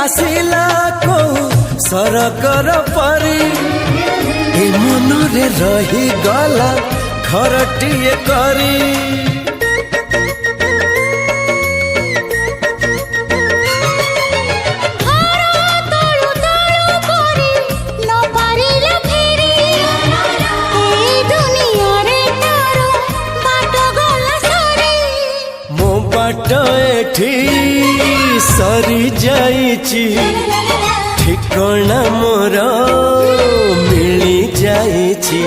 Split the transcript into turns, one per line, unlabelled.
आसिला को सरकर परी ए मनरे रही गला घरटिए करी एठी सरी जाइची ठिकाना मोर मिली जाइची।